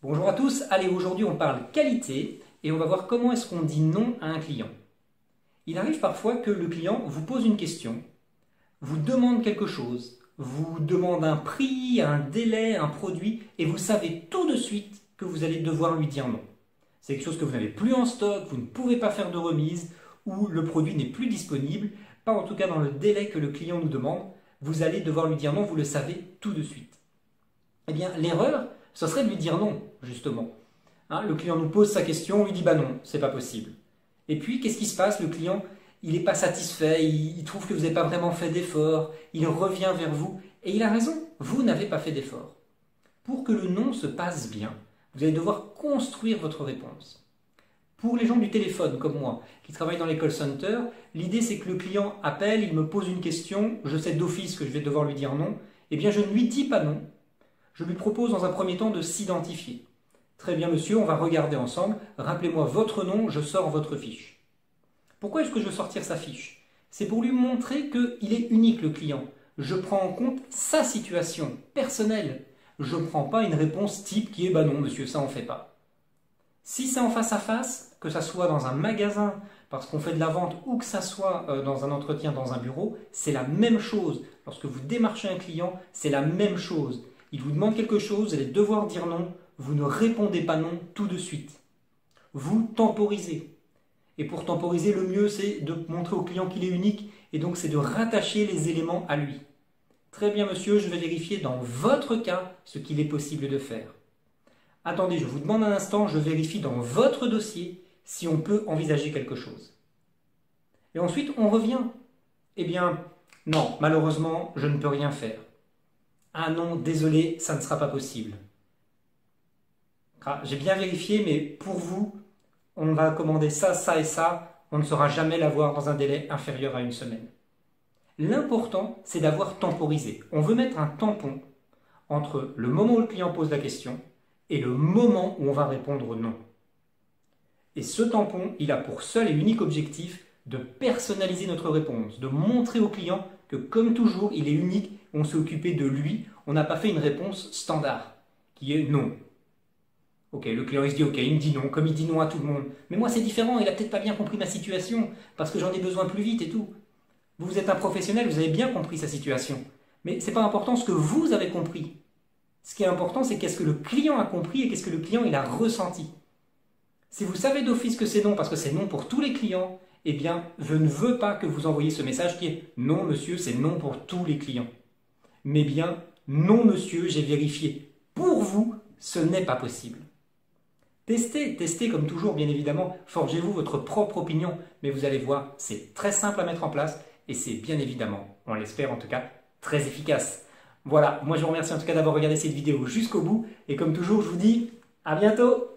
Bonjour à tous, allez aujourd'hui on parle qualité et on va voir comment est-ce qu'on dit non à un client. Il arrive parfois que le client vous pose une question, vous demande quelque chose, vous demande un prix, un délai, un produit et vous savez tout de suite que vous allez devoir lui dire non. C'est quelque chose que vous n'avez plus en stock, vous ne pouvez pas faire de remise ou le produit n'est plus disponible, pas en tout cas dans le délai que le client nous demande, vous allez devoir lui dire non, vous le savez tout de suite. Eh bien l'erreur, ce serait de lui dire non, justement. Le client nous pose sa question, on lui dit bah non, c'est pas possible. Et puis, qu'est-ce qui se passe? Le client, il n'est pas satisfait, il trouve que vous n'avez pas vraiment fait d'effort, il revient vers vous, et il a raison, vous n'avez pas fait d'effort. Pour que le non se passe bien, vous allez devoir construire votre réponse. Pour les gens du téléphone, comme moi, qui travaillent dans les call centers, l'idée c'est que le client appelle, il me pose une question, je sais d'office que je vais devoir lui dire non, eh bien je ne lui dis pas non. Je lui propose dans un premier temps de s'identifier. Très bien monsieur, on va regarder ensemble. Rappelez-moi votre nom, je sors votre fiche. Pourquoi est-ce que je veux sortir sa fiche? C'est pour lui montrer qu'il est unique le client. Je prends en compte sa situation personnelle. Je ne prends pas une réponse type qui est bah non monsieur, ça on fait pas. Si c'est en face à face, que ça soit dans un magasin parce qu'on fait de la vente ou que ça soit dans un entretien dans un bureau, c'est la même chose. Lorsque vous démarchez un client, c'est la même chose. Il vous demande quelque chose, vous allez devoir dire non, vous ne répondez pas non tout de suite. Vous temporisez. Et pour temporiser, le mieux c'est de montrer au client qu'il est unique et donc c'est de rattacher les éléments à lui. Très bien monsieur, je vais vérifier dans votre cas ce qu'il est possible de faire. Attendez, je vous demande un instant, je vérifie dans votre dossier si on peut envisager quelque chose. Et ensuite on revient. Eh bien, non, malheureusement, je ne peux rien faire. Ah non, désolé, ça ne sera pas possible. J'ai bien vérifié, mais pour vous, on va commander ça, ça et ça, on ne saura jamais l'avoir dans un délai inférieur à une semaine. L'important, c'est d'avoir temporisé. On veut mettre un tampon entre le moment où le client pose la question et le moment où on va répondre non. Et ce tampon, il a pour seul et unique objectif de personnaliser notre réponse, de montrer au client que comme toujours, il est unique, on s'est occupé de lui, on n'a pas fait une réponse standard, qui est non. Ok, le client il se dit ok, il me dit non, comme il dit non à tout le monde. Mais moi c'est différent, il a peut-être pas bien compris ma situation, parce que j'en ai besoin plus vite et tout. Vous êtes un professionnel, vous avez bien compris sa situation. Mais c'est pas important ce que vous avez compris. Ce qui est important, c'est qu'est-ce que le client a compris et qu'est-ce que le client il a ressenti. Si vous savez d'office que c'est non, parce que c'est non pour tous les clients, eh bien, je ne veux pas que vous envoyiez ce message qui est « Non, monsieur, c'est non pour tous les clients ». Mais bien « Non, monsieur, j'ai vérifié. Pour vous, ce n'est pas possible ». Testez comme toujours, bien évidemment. Forgez-vous votre propre opinion, mais vous allez voir, c'est très simple à mettre en place et c'est bien évidemment, on l'espère en tout cas, très efficace. Voilà, moi je vous remercie en tout cas d'avoir regardé cette vidéo jusqu'au bout et comme toujours, je vous dis à bientôt.